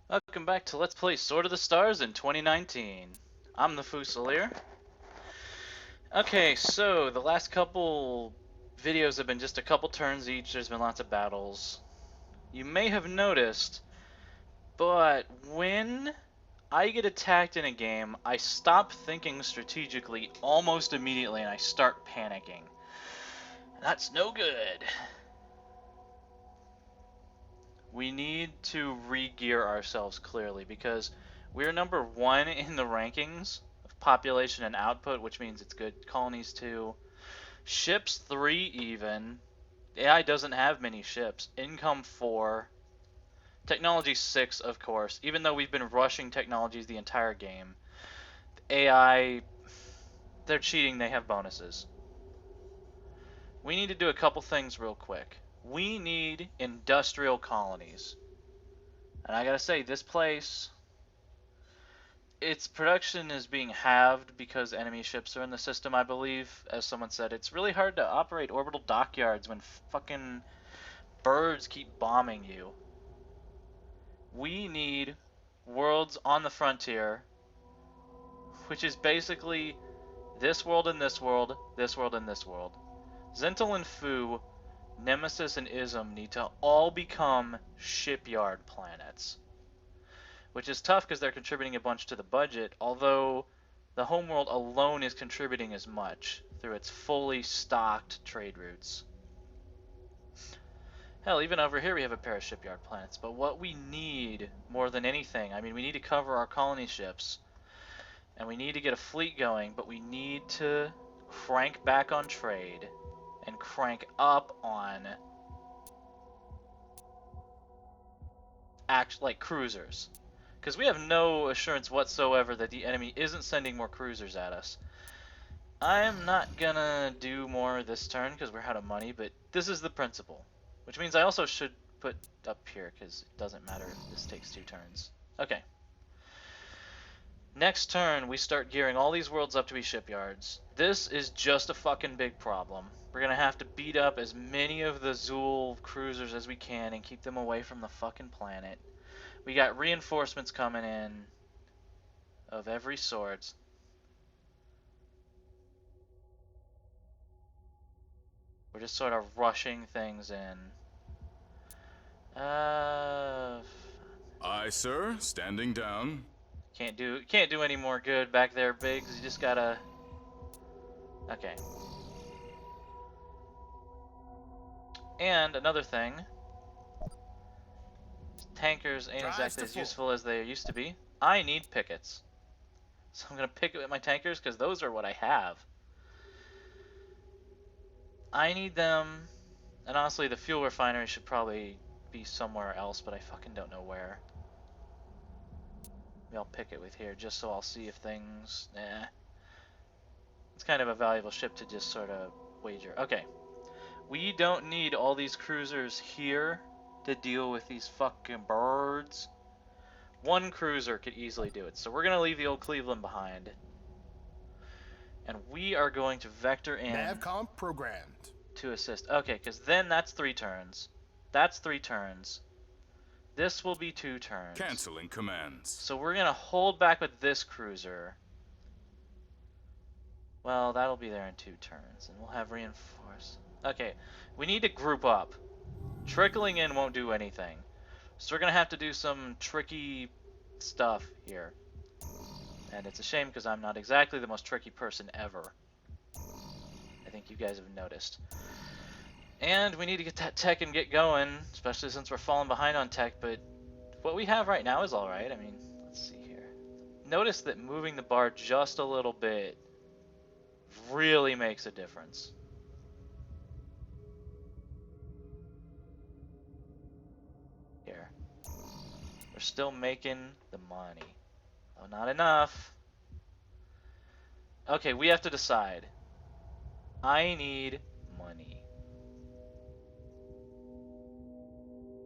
Welcome back to Let's Play Sword of the Stars in 2019. I'm the Fusilier. Okay, so the last couple videos have been just a couple turns each. There's been lots of battles. You may have noticed, but when I get attacked in a game, I stop thinking strategically almost immediately and I start panicking. That's no good. We need to re-gear ourselves clearly because we're number 1 in the rankings of population and output, which means it's good. Colonies 2. Ships 3 even. AI doesn't have many ships. Income 4. Technology 6, of course. Even though we've been rushing technologies the entire game. AI, they're cheating, they have bonuses. We need to do a couple things real quick. We need industrial colonies. And I gotta say, this place, its production is being halved because enemy ships are in the system, I believe. As someone said, it's really hard to operate orbital dockyards when fucking birds keep bombing you. We need worlds on the frontier, which is basically this world and this world, this world and this world. Zental and Fu, Nemesis and Ism need to all become shipyard planets. Which is tough because they're contributing a bunch to the budget, although the homeworld alone is contributing as much through its fully stocked trade routes. Hell, even over here we have a pair of shipyard planets, but what we need more than anything, I mean, we need to cover our colony ships, and we need to get a fleet going, but we need to crank back on trade and crank up on like cruisers. Because we have no assurance whatsoever that the enemy isn't sending more cruisers at us. I'm not gonna do more this turn because we're out of money, but this is the principle. Which means I also should put up here because it doesn't matter if this takes 2 turns. Okay. Next turn, we start gearing all these worlds up to be shipyards. This is just a fucking big problem. We're gonna have to beat up as many of the Zuul cruisers as we can and keep them away from the fucking planet. We got reinforcements coming in of every sort. We're just sort of rushing things in. Aye, sir. Standing down. Can't do any more good back there, Biggs. You just gotta. Okay. And another thing, tankers ain't exactly as useful as they used to be. I need pickets, so I'm gonna picket with my tankers because those are what I have. I need them, and honestly, the fuel refinery should probably be somewhere else, but I fucking don't know where. Maybe I'll pick it with here just so I'll see if things. It's kind of a valuable ship to just sort of wager. Okay. We don't need all these cruisers here to deal with these fucking birds. One cruiser could easily do it. So we're going to leave the old Cleveland behind. And we are going to vector in Navcom programmed to assist. Okay, because then that's 3 turns. That's 3 turns. This will be 2 turns. Canceling commands. So we're going to hold back with this cruiser. Well, that'll be there in 2 turns. And we'll have reinforce. Okay, we need to group up. Trickling in won't do anything. So we're going to have to do some tricky stuff here. And it's a shame because I'm not exactly the most tricky person ever. I think you guys have noticed. And we need to get that tech and get going, especially since we're falling behind on tech, but what we have right now is alright. I mean, let's see here. Notice that moving the bar just a little bit really makes a difference. Here. We're still making the money. Oh, not enough. Okay, we have to decide. I need money.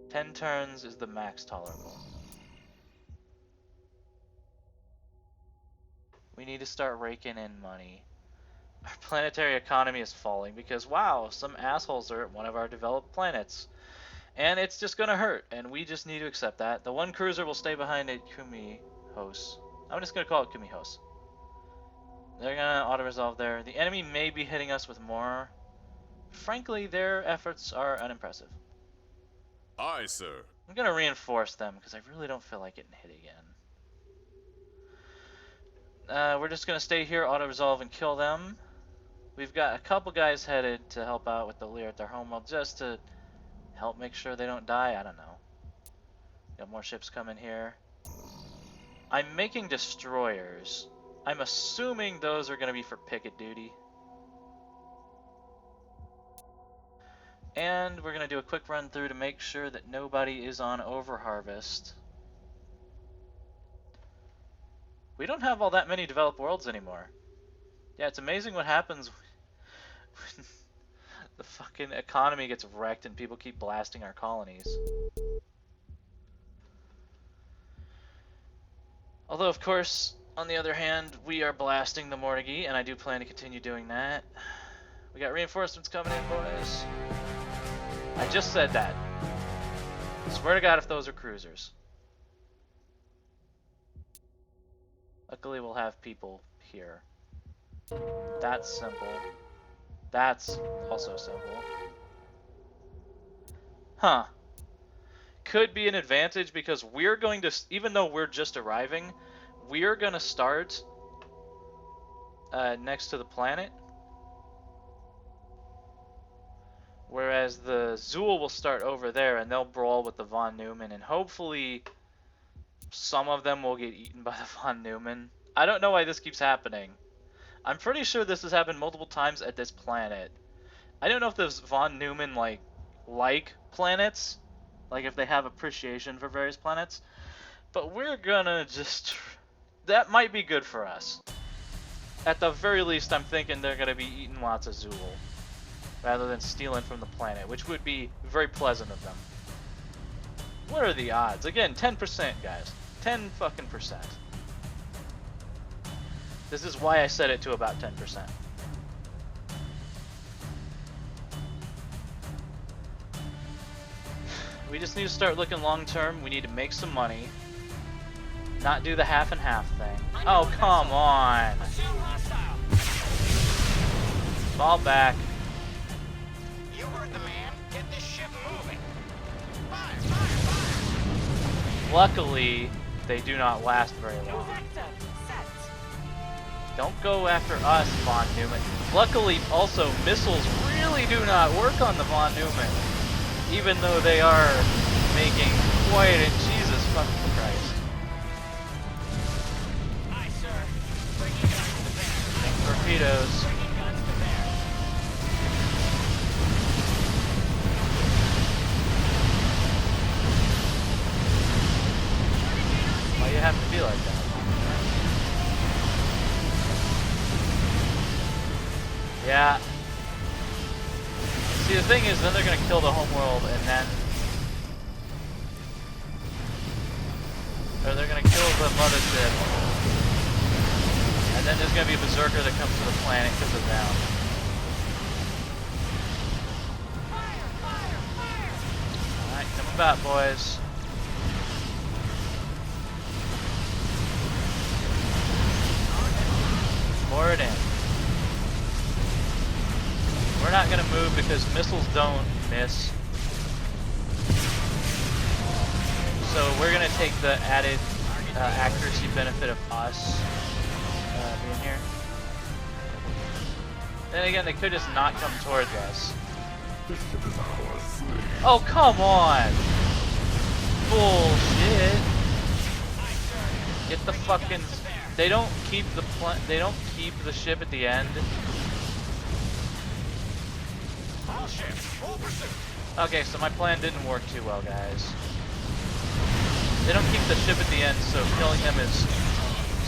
10 turns is the max tolerable. We need to start raking in money. Our planetary economy is falling because, wow, some assholes are at one of our developed planets. And it's just gonna hurt, and we just need to accept that. The one cruiser will stay behind at Kumihos. I'm just gonna call it Kumihos. They're gonna auto-resolve there. The enemy may be hitting us with more. Frankly, their efforts are unimpressive. Aye, sir. I'm gonna reinforce them, because I really don't feel like getting hit again. We're just gonna stay here, auto-resolve, and kill them. We've got a couple guys headed to help out with the Lear at their homeworld, just to help make sure they don't die. I don't know. Got more ships coming here. I'm making destroyers. I'm assuming those are going to be for picket duty. And we're going to do a quick run through to make sure that nobody is on overharvest. We don't have all that many developed worlds anymore. Yeah, it's amazing what happens when the fucking economy gets wrecked and people keep blasting our colonies. Although, of course, on the other hand, we are blasting the Mortigi, and I do plan to continue doing that. We got reinforcements coming in, boys. I just said that. Swear to God if those are cruisers. Luckily, we'll have people here. That's simple. That's also simple. Huh. Could be an advantage because we're going to, even though we're just arriving, we're going to start next to the planet. Whereas the Zuul will start over there and they'll brawl with the von Neumann, and hopefully some of them will get eaten by the von Neumann. I don't know why this keeps happening. I'm pretty sure this has happened multiple times at this planet. I don't know if those von Neumann like planets, like if they have appreciation for various planets, but we're gonna just... that might be good for us. At the very least, I'm thinking they're gonna be eating lots of Zuul, rather than stealing from the planet, which would be very pleasant of them. What are the odds? Again, 10%, guys. 10 fucking percent. This is why I set it to about 10%. We just need to start looking long term. We need to make some money. Not do the half and half thing. Oh, come on. Fall back. You heard the man. Get this ship moving. Fire, fire, fire. Luckily, they do not last very long. Don't go after us, von Neumann. Luckily, also, missiles really do not work on the von Neumann, even though they are making quite a Jesus fucking Christ. Aye, sir. Bringing guns to bear. Torpedoes. Bringing guns to bear. Why you have to be like that? Yeah. See, the thing is, then they're gonna kill the homeworld, and then... or they're gonna kill the mothership. And then there's gonna be a berserker that comes to the planet because of them. Fire, fire, fire. Alright, come about, boys. Pour it in. We're not going to move because missiles don't miss. So we're going to take the added accuracy benefit of us being here. Then again, they could just not come towards us. Oh, come on! Bullshit! Get the fucking... They don't keep the ship at the end. Okay, so my plan didn't work too well, guys. They don't keep the ship at the end, so killing them is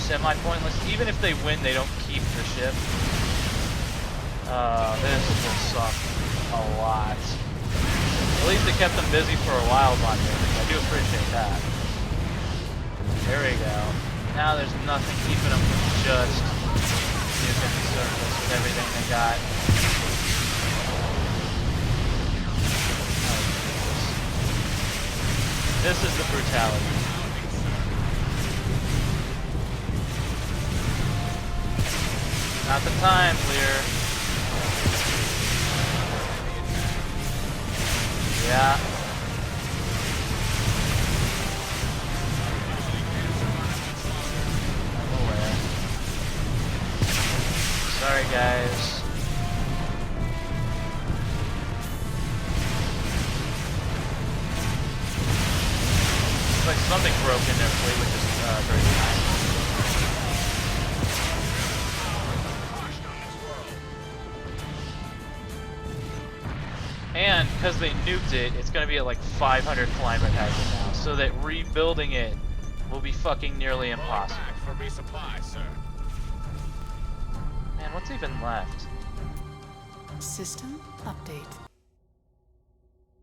semi-pointless. Even if they win, they don't keep the ship. This will suck a lot. At least it kept them busy for a while, on me. I do appreciate that. There we go. Now there's nothing keeping them from just using the surface with everything they got. This is the brutality. Not the time, Lear. Yeah. I'm aware. Sorry, guys. It's like something broke in their fleet, which is very nice. And because they nuked it, it's going to be at like 500 climate hazard now, so that rebuilding it will be fucking nearly impossible. For resupply, sir. Man, what's even left? System update.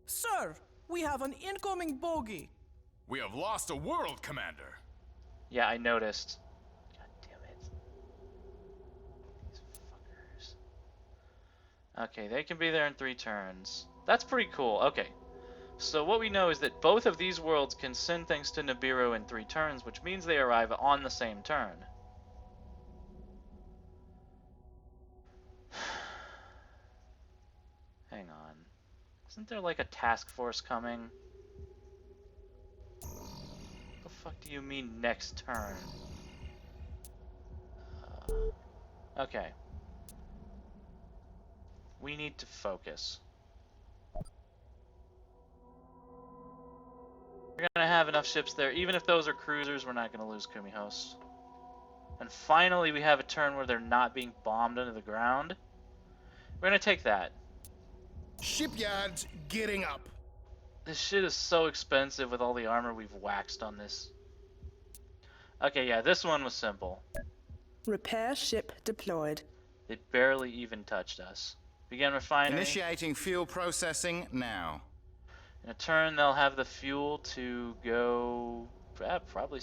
Sir, we have an incoming bogey. We have lost a world, Commander. Yeah, I noticed. God damn it. These fuckers. Okay, they can be there in 3 turns. That's pretty cool. Okay. So what we know is that both of these worlds can send things to Nabiiru in 3 turns, which means they arrive on the same turn. Hang on. Isn't there like a task force coming? What the fuck do you mean next turn? Okay. We need to focus. We're gonna have enough ships there. Even if those are cruisers, we're not gonna lose Kumihos. And finally, we have a turn where they're not being bombed into the ground. We're gonna take that. Shipyards getting up. This shit is so expensive with all the armor we've waxed on this. Okay, yeah, this one was simple. Repair ship deployed. They barely even touched us. Begin refinery. Initiating fuel processing now. In a turn, they'll have the fuel to go... probably...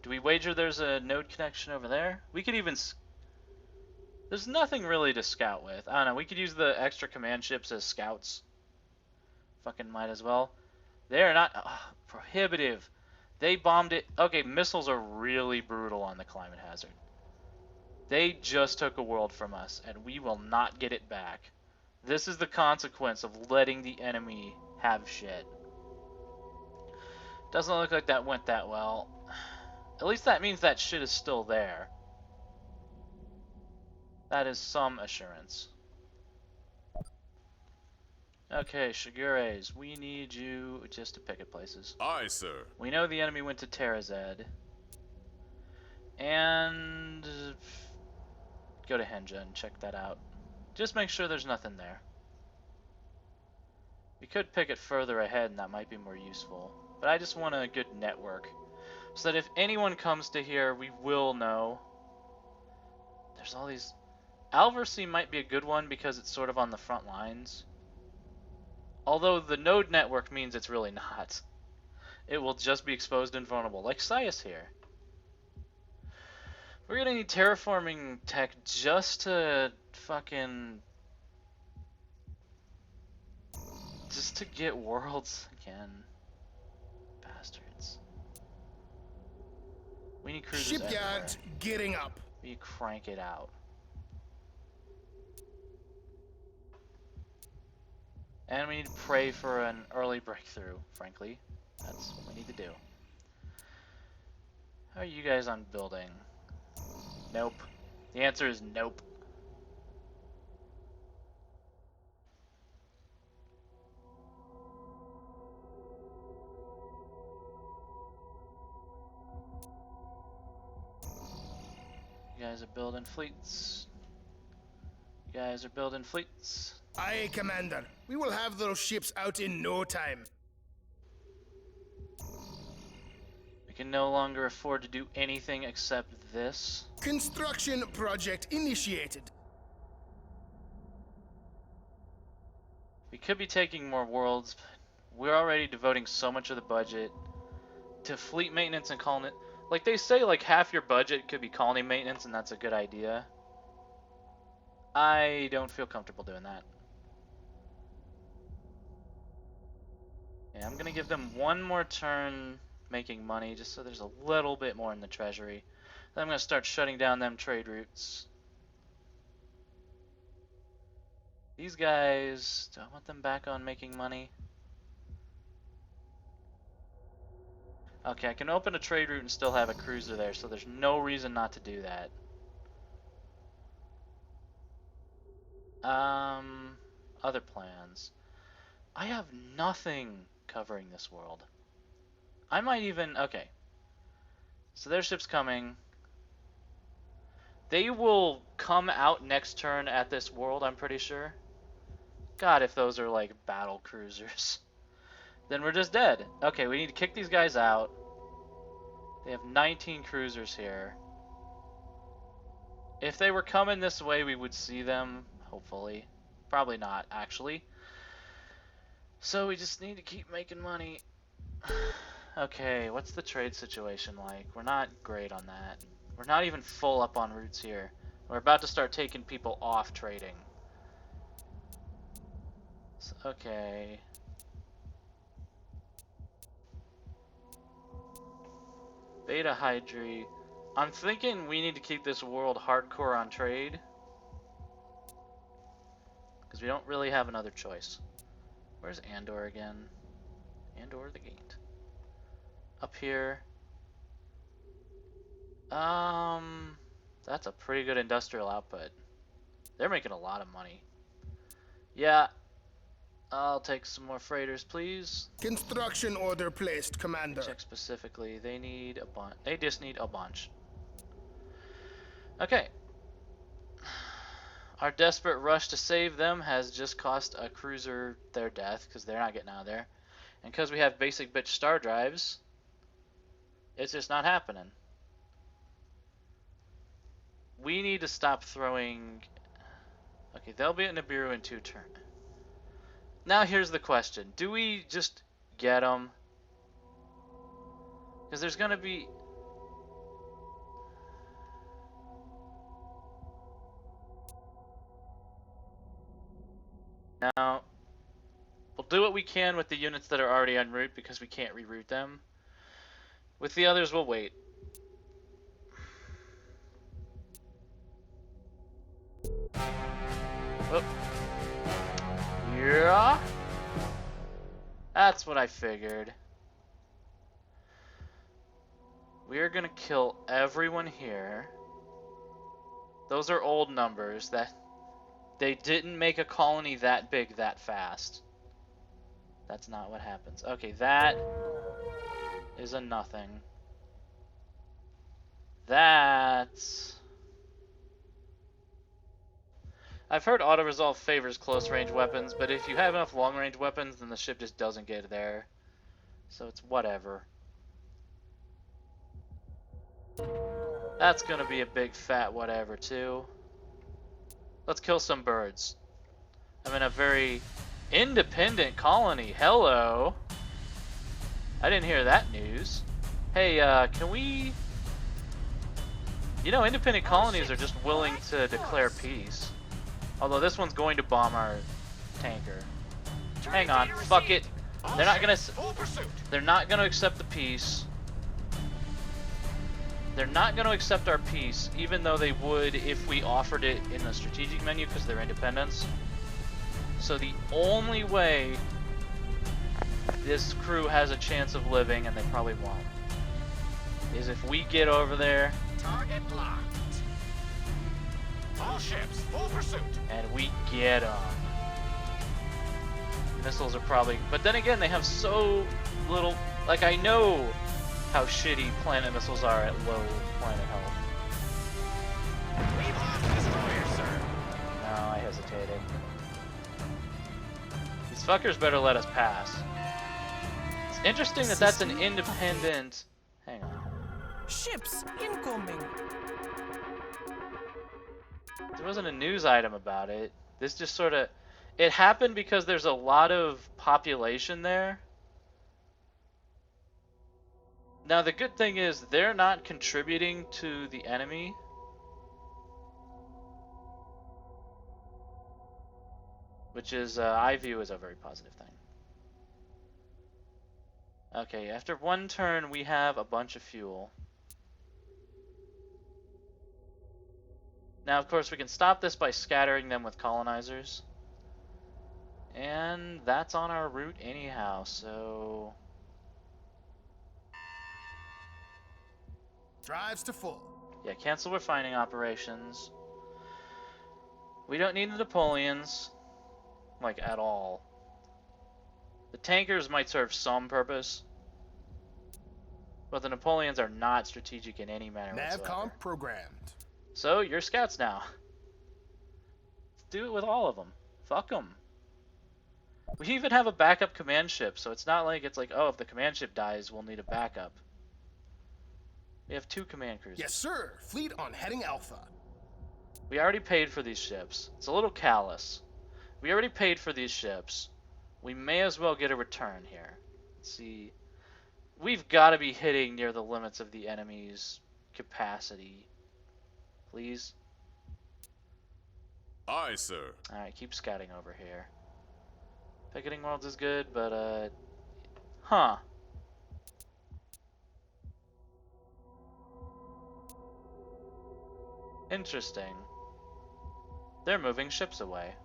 Do we wager there's a node connection over there? We could even... There's nothing really to scout with. I don't know, we could use the extra command ships as scouts. Fucking might as well. They're not... prohibitive. They bombed it... Okay, missiles are really brutal on the climate hazard. They just took a world from us, and we will not get it back. This is the consequence of letting the enemy have shit. Doesn't look like that went that well. At least that means that shit is still there. That is some assurance. Okay, Shigures, we need you just to picket places. Aye, sir. We know the enemy went to Terrazed. And... go to Henja and check that out. Just make sure there's nothing there. We could pick it further ahead and that might be more useful. But I just want a good network. So that if anyone comes to here, we will know. There's all these... Alversea might be a good one because it's sort of on the front lines. Although the node network means it's really not. It will just be exposed and vulnerable, like Sias here. We're gonna need terraforming tech just to fucking... just to get worlds again. Bastards. We need cruisers Shipyards everywhere. getting up. We crank it out. And we need to pray for an early breakthrough, frankly. That's what we need to do. How are you guys on building? Nope. The answer is nope. You guys are building fleets. You guys are building fleets. Aye, Commander. We will have those ships out in no time. We can no longer afford to do anything except this. Construction project initiated. We could be taking more worlds, but we're already devoting so much of the budget to fleet maintenance and colony. Like they say, like half your budget could be colony maintenance, and that's a good idea. I don't feel comfortable doing that. Yeah, I'm gonna give them one more turn making money, just so there's a little bit more in the treasury. Then I'm gonna start shutting down them trade routes. These guys, do I want them back on making money? Okay, I can open a trade route and still have a cruiser there, so there's no reason not to do that. Other plans. I have nothing covering this world. I might even, okay. So their ship's coming. They will come out next turn at this world, I'm pretty sure. God, if those are like battle cruisers. Then we're just dead. Okay, we need to kick these guys out. They have 19 cruisers here. If they were coming this way, we would see them, hopefully. Probably not, actually. So we just need to keep making money. Okay, what's the trade situation like? We're not great on that. We're not even full up on routes here. We're about to start taking people off trading. So, okay. Beta Hydri. I'm thinking we need to keep this world hardcore on trade. Because we don't really have another choice. Where's Andor again? Andor the Gate. Up here. That's a pretty good industrial output. They're making a lot of money. Yeah. I'll take some more freighters, please. Construction order placed, Commander. Check specifically. They need a bunch. They just need a bunch. Okay. Our desperate rush to save them has just cost a cruiser their death because they're not getting out of there. And because we have basic bitch star drives, it's just not happening. We need to stop throwing... Okay, they'll be at Nabiiru in 2 turns. Now here's the question. Do we just get them? Because there's going to be... Now, we'll do what we can with the units that are already en route because we can't reroute them. With the others, we'll wait. Oh. Yeah. That's what I figured. We're gonna kill everyone here. Those are old numbers. That they didn't make a colony that big that fast. That's not what happens. Okay, that is a nothing. That's... I've heard auto-resolve favors close-range weapons, but if you have enough long-range weapons, then the ship just doesn't get there. So it's whatever. That's gonna be a big fat whatever, too. Let's kill some birds. I'm in a very independent colony. Hello. I didn't hear that news. Hey, can we... You know, independent colonies are just willing to declare peace. Although this one's going to bomb our tanker. Hang on, fuck it. They're not gonna... They're not gonna accept the peace. They're not gonna accept our peace, even though they would if we offered it in the strategic menu because they're independents. So the only way this crew has a chance of living, and they probably won't, is if we get over there. Target locked. All ships, full pursuit. And we get them. Missiles are probably... But then again, they have so little... Like, I know how shitty planet missiles are at low planet health. We've lost the destroyer, sir. No, I hesitated. These fuckers better let us pass. It's interesting that that's an independent... Hang on. Ships incoming. There wasn't a news item about it. This just sort of... It happened because there's a lot of population there. Now the good thing is they're not contributing to the enemy. Which is, I view as a very positive thing. Okay, after one turn, we have a bunch of fuel. Now, of course, we can stop this by scattering them with colonizers. And that's on our route anyhow, so... Drives to full. Yeah, cancel refining operations. We don't need the Napoleons, like, at all. The tankers might serve some purpose, but the Napoleons are not strategic in any manner whatsoever. Navcom programmed. So, you're scouts now. Let's do it with all of them. Fuck them. We even have a backup command ship, so it's not like it's like, oh, if the command ship dies, we'll need a backup. We have 2 command cruisers. Yes, sir. Fleet on heading Alpha. We already paid for these ships. It's a little callous. We already paid for these ships. We may as well get a return here. Let's see. We've got to be hitting near the limits of the enemy's capacity. Please? Aye, sir. Alright, keep scouting over here. Picketing worlds is good, but, huh. Interesting. They're moving ships away,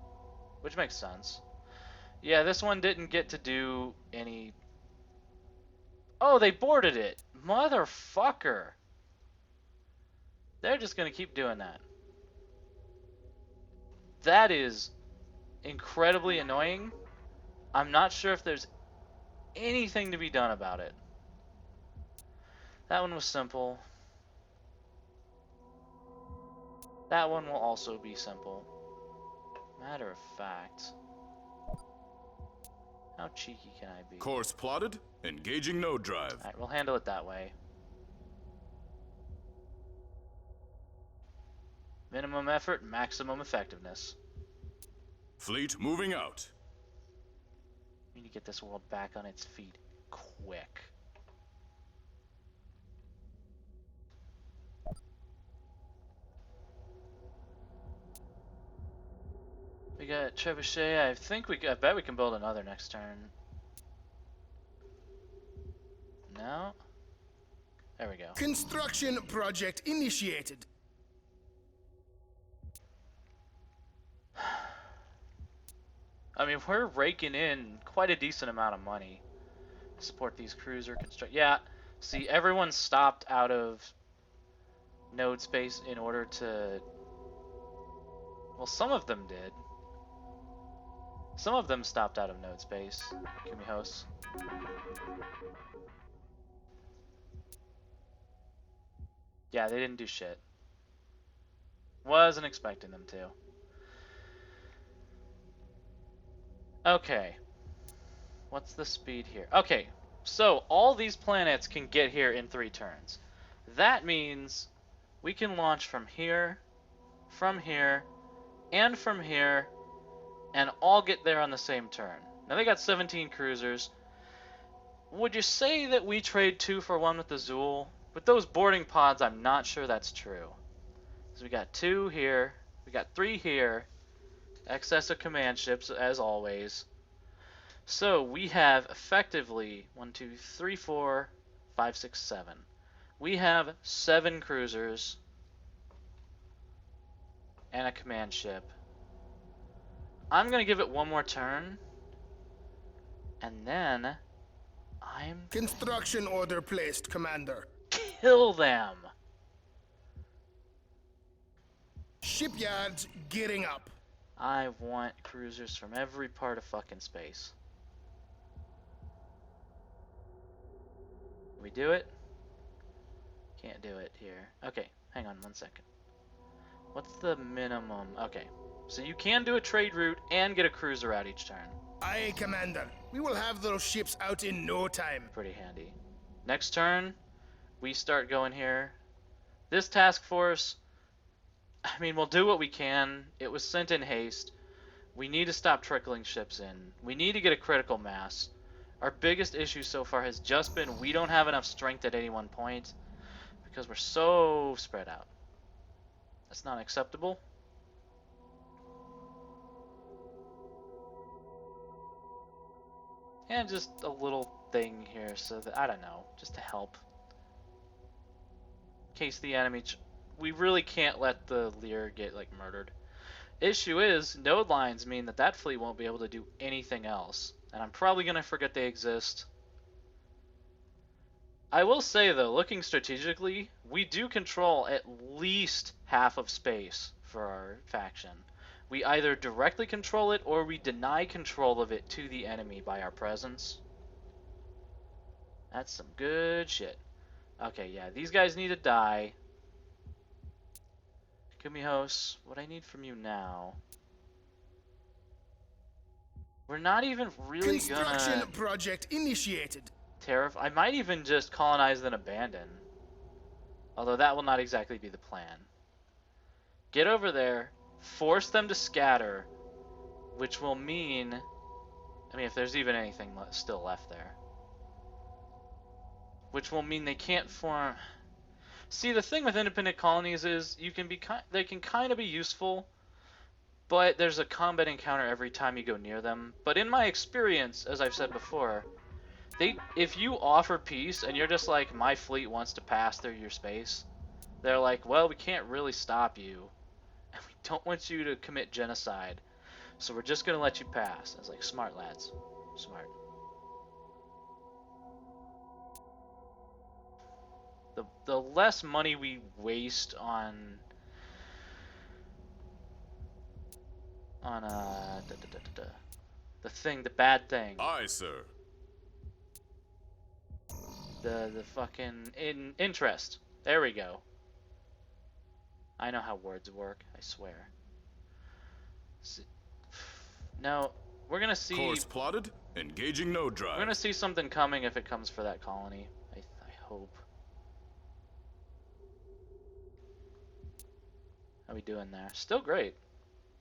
which makes sense. Yeah, this one didn't get to do any... Oh, they boarded it! Motherfucker! They're just gonna keep doing that. That is incredibly annoying. I'm not sure if there's anything to be done about it. That one was simple. That one will also be simple. Matter of fact. How cheeky can I be? Course plotted. Engaging node drive. Alright, we'll handle it that way. Minimum effort, maximum effectiveness. Fleet moving out. We need to get this world back on its feet quick. We got Trebuchet. I bet we can build another next turn. No? There we go. Construction project initiated. I mean, we're raking in quite a decent amount of money to support these cruiser construct. Yeah, see, everyone stopped out of node space in order to... Well, some of them did. Some of them stopped out of node space. Kumihos. Yeah, they didn't do shit. Wasn't expecting them to. Okay. What's the speed here? Okay, so all these planets can get here in 3 turns. That means we can launch from here, and from here, and all get there on the same turn. Now they got 17 cruisers. Would you say that we trade 2 for 1 with the Zuul? With those boarding pods, I'm not sure that's true. So we got 2 here, we got 3 here, excess of command ships as always. So we have effectively 1, 2, 3, 4, 5, 6, 7. We have 7 cruisers and a command ship. I'm gonna give it one more turn, and then I'm Construction order placed, Commander. kill them. Shipyards gearing up. I want cruisers from every part of fucking space. We do it? Can't do it here. Okay, hang on 1 second. What's the minimum? Okay, so you can do a trade route and get a cruiser out each turn. Aye, Commander. We will have those ships out in no time. Pretty handy. Next turn, we start going here. This task force, I mean, we'll do what we can. It was sent in haste. We need to stop trickling ships in. We need to get a critical mass. Our biggest issue so far has just been we don't have enough strength at any one point because we're so spread out. That's not acceptable. And just a little thing here so that, I don't know, just to help. In case the enemy... we really can't let the Lear get, like, murdered. Issue is, node lines mean that that fleet won't be able to do anything else. And I'm probably going to forget they exist. I will say, though, looking strategically, we do control at least half of space for our faction. We either directly control it or we deny control of it to the enemy by our presence. That's some good shit. Okay, yeah, these guys need to die. Kumihos, what I need from you now... we're not even really Construction gonna... project initiated. I might even just colonize then abandon. Although that will not exactly be the plan. Get over there, force them to scatter, which will mean... I mean, if there's even anything still left there. Which will mean they can't form... See, the thing with independent colonies is they can kind of be useful, but there's a combat encounter every time you go near them. But in my experience, as I've said before, if you offer peace and you're just like, my fleet wants to pass through your space, they're like, well, we can't really stop you, and we don't want you to commit genocide, so we're just going to let you pass. I was like, smart lads. Smart. The less money we waste on the bad thing. Aye, sir. The fucking interest. There we go. I know how words work, I swear. No, we're gonna see. Course plotted. Engaging node drive. We're gonna see something coming if it comes for that colony. I hope. How we doing there? Still great.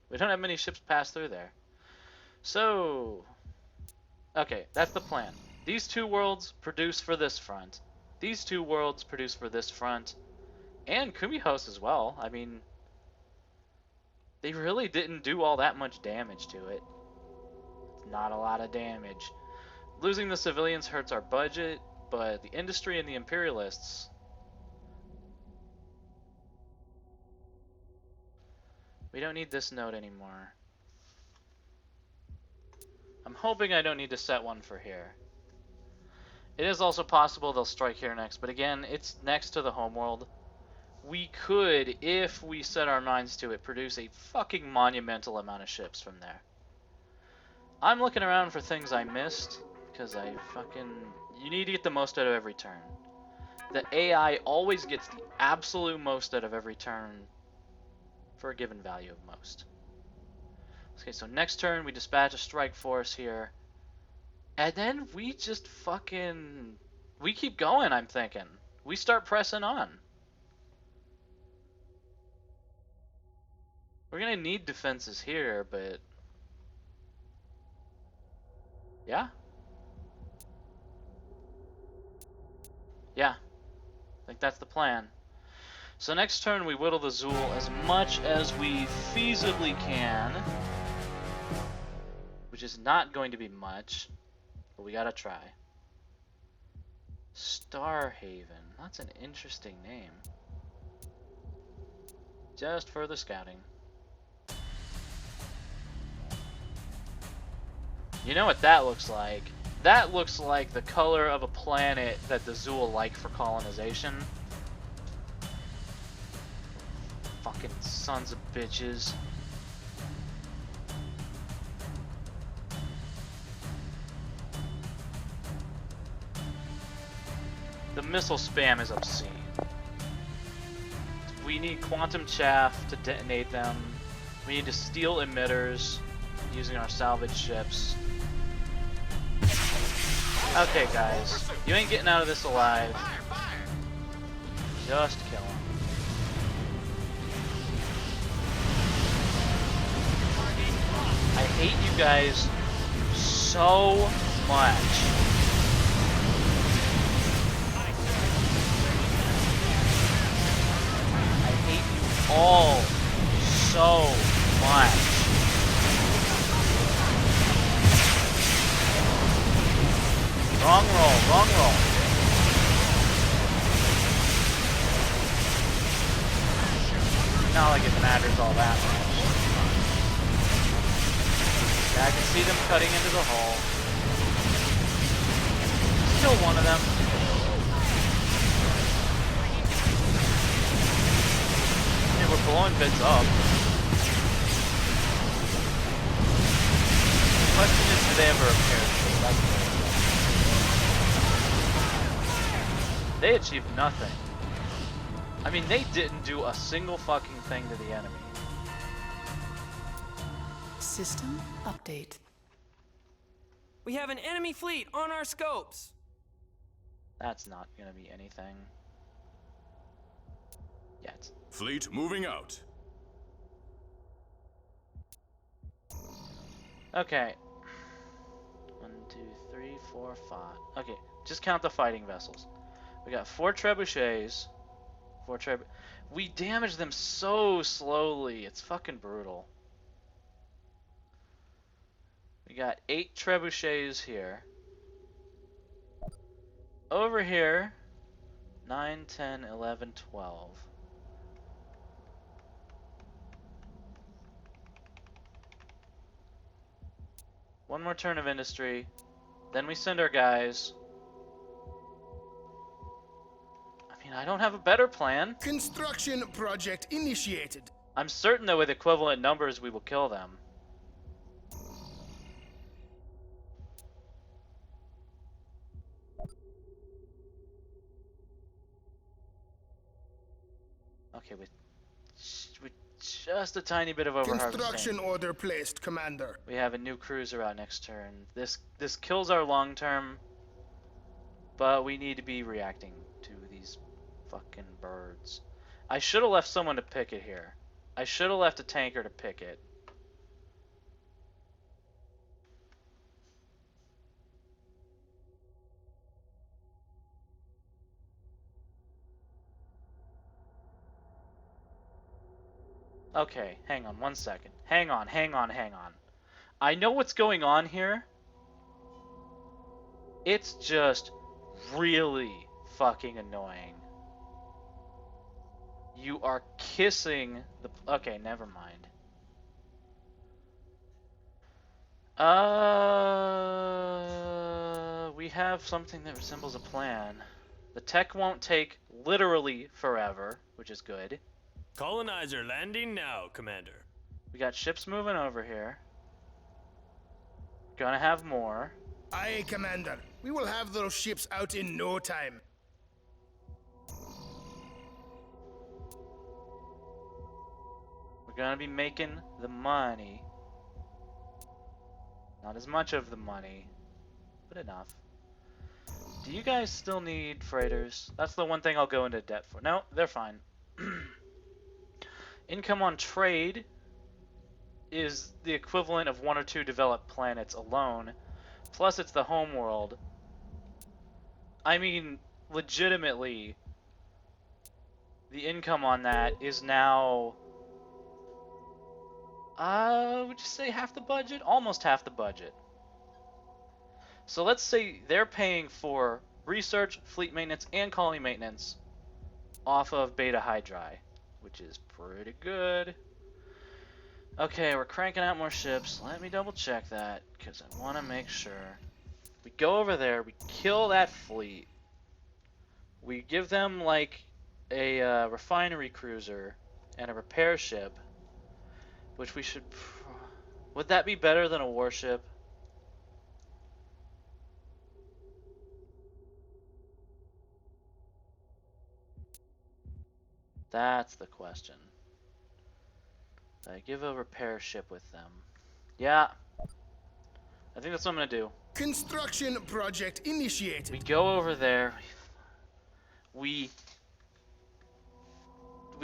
We don't have many ships pass through there. So, okay, that's the plan. These two worlds produce for this front. These two worlds produce for this front. And Kumihos as well. I mean, they really didn't do all that much damage to it. It's not a lot of damage. Losing the civilians hurts our budget, but the industry and the imperialists... we don't need this node anymore. I'm hoping I don't need to set one for here. It is also possible they'll strike here next, but again, it's next to the homeworld. We could, if we set our minds to it, produce a fucking monumental amount of ships from there. I'm looking around for things I missed, because you need to get the most out of every turn. The AI always gets the absolute most out of every turn for a given value of most. Okay, so next turn we dispatch a strike force here. And then we just we keep going, I'm thinking. We start pressing on. We're gonna need defenses here, but... yeah? Yeah. I think that's the plan. So next turn we whittle the Zuul as much as we feasibly can. Which is not going to be much. But we gotta try. Starhaven. That's an interesting name. Just further scouting. You know what that looks like? That looks like the color of a planet that the Zuul like for colonization. Fucking sons of bitches. The missile spam is obscene. We need quantum chaff to detonate them. We need to steal emitters using our salvage ships. Okay, guys. You ain't getting out of this alive. Just kill him. I hate you guys so much. I hate you all so much. Wrong roll. Not like it matters all that much. Yeah, I can see them cutting into the hull. Still one of them. Yeah, we're blowing bits up. The question is, do they ever repair shit? That's the They achieved nothing. I mean, they didn't do a single fucking thing to the enemy. System update. We have an enemy fleet on our scopes. That's not gonna be anything. Yet. Fleet moving out. Okay. 1, 2, 3, 4, 5. Okay, just count the fighting vessels. We got 4 trebuchets. We damage them so slowly. It's fucking brutal. We got 8 trebuchets here. Over here, 9, 10, 11, 12. One more turn of industry. Then we send our guys. I mean, I don't have a better plan. Construction project initiated. I'm certain that with equivalent numbers we will kill them. Okay, with just a tiny bit of overharvesting. Construction order placed, Commander. We have a new cruiser out next turn. This kills our long term, but we need to be reacting to these fucking birds. I should have left someone to pick it here. I should have left a tanker to pick it. Okay, hang on 1 second. Hang on. I know what's going on here. It's just really fucking annoying. You are kissing the... Okay, never mind. We have something that resembles a plan. The tech won't take literally forever, which is good. Colonizer landing now, Commander. We got ships moving over here. Gonna have more. Aye, Commander. We will have those ships out in no time. We're gonna be making the money. Not as much of the money, but enough. Do you guys still need freighters? That's the one thing I'll go into debt for. No, they're fine. Income on trade is the equivalent of 1 or 2 developed planets alone. Plus it's the home world. I mean, legitimately, the income on that is now... would you say half the budget? Almost half the budget. So let's say they're paying for research, fleet maintenance, and colony maintenance off of Beta Hydri, which is pretty good. Okay, we're cranking out more ships. Let me double check that, because I want to make sure. We go over there, we kill that fleet. We give them, like, a refinery cruiser and a repair ship, which we should... Would that be better than a warship? That's the question. I give a repair ship with them. Yeah. I think that's what I'm gonna do. Construction project initiated. We go over there. We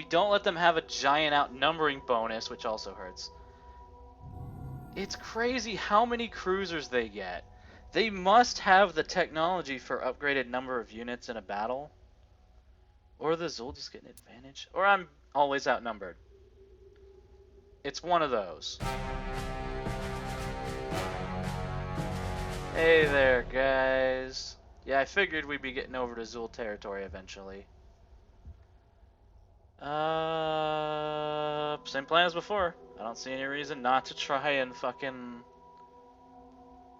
don't let them have a giant outnumbering bonus, which also hurts. It's crazy how many cruisers they get. They must have the technology for upgraded number of units in a battle. Or the Zuul just get an advantage. Or I'm always outnumbered. It's one of those. Hey there, guys. Yeah, I figured we'd be getting over to Zuul territory eventually. Same plan as before. I don't see any reason not to try and fucking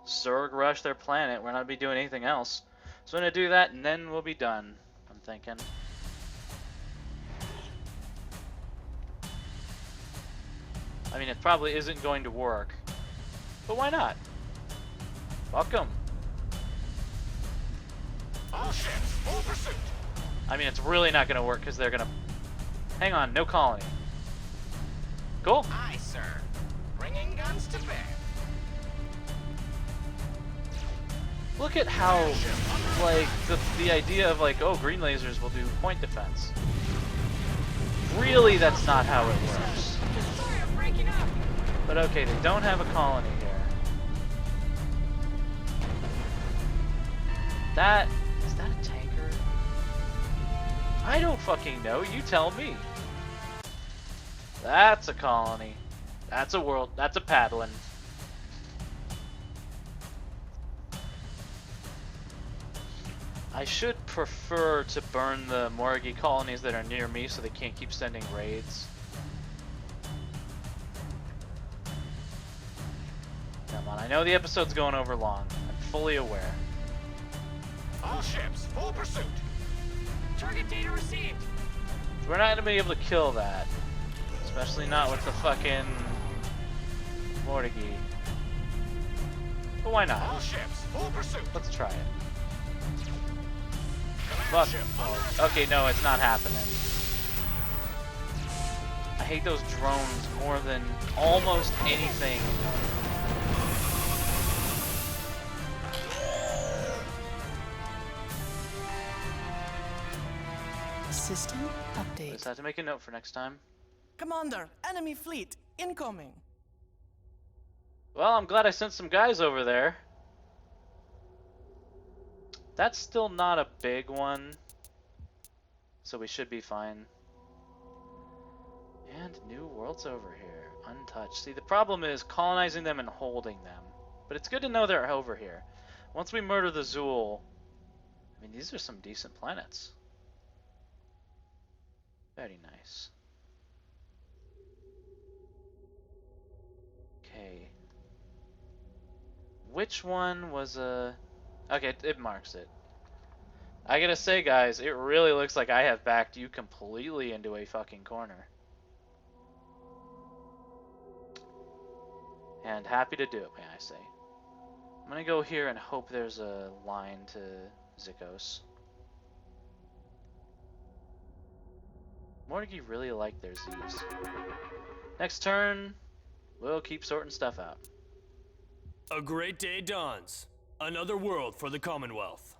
Zerg rush their planet. We're not gonna be doing anything else. So I'm gonna do that and then we'll be done, I'm thinking. I mean, it probably isn't going to work, but why not? Welcome. All ships, full pursuit. I mean, it's really not gonna work because they're gonna... Hang on, no colony. Cool. Aye, sir. Bringing guns to bear. Look at how, like, the idea of, like, oh, green lasers will do point defense. Really, that's not how it works. Sorry, I'm breaking up. But okay, they don't have a colony here. Is that a tanker? I don't fucking know, you tell me. That's a colony. That's a world, that's a paddling. I should prefer to burn the Morgi colonies that are near me so they can't keep sending raids. Come on, I know the episode's going over long. I'm fully aware. All ships, full pursuit. Target data received. We're not gonna be able to kill that. Especially not with the fucking Morgi. But why All not? ships, full pursuit. Let's try it. Command Fuck. ship Oh, under attack. okay, no, it's not happening. I hate those drones more than almost anything. System update. Just have to make a note for next time. Commander, enemy fleet incoming. Well, I'm glad I sent some guys over there. That's still not a big one, so we should be fine. And new worlds over here, untouched. See, the problem is colonizing them and holding them. But it's good to know they're over here. Once we murder the Zuul, I mean, these are some decent planets. Very nice. Okay. Which one was a... Okay, it marks it. I gotta say, guys, it really looks like I have backed you completely into a fucking corner. And happy to do it, may I say. I'm gonna go here and hope there's a line to Zikos. Morgi really like their Z's. Next turn, we'll keep sorting stuff out. A great day dawns. Another world for the Commonwealth.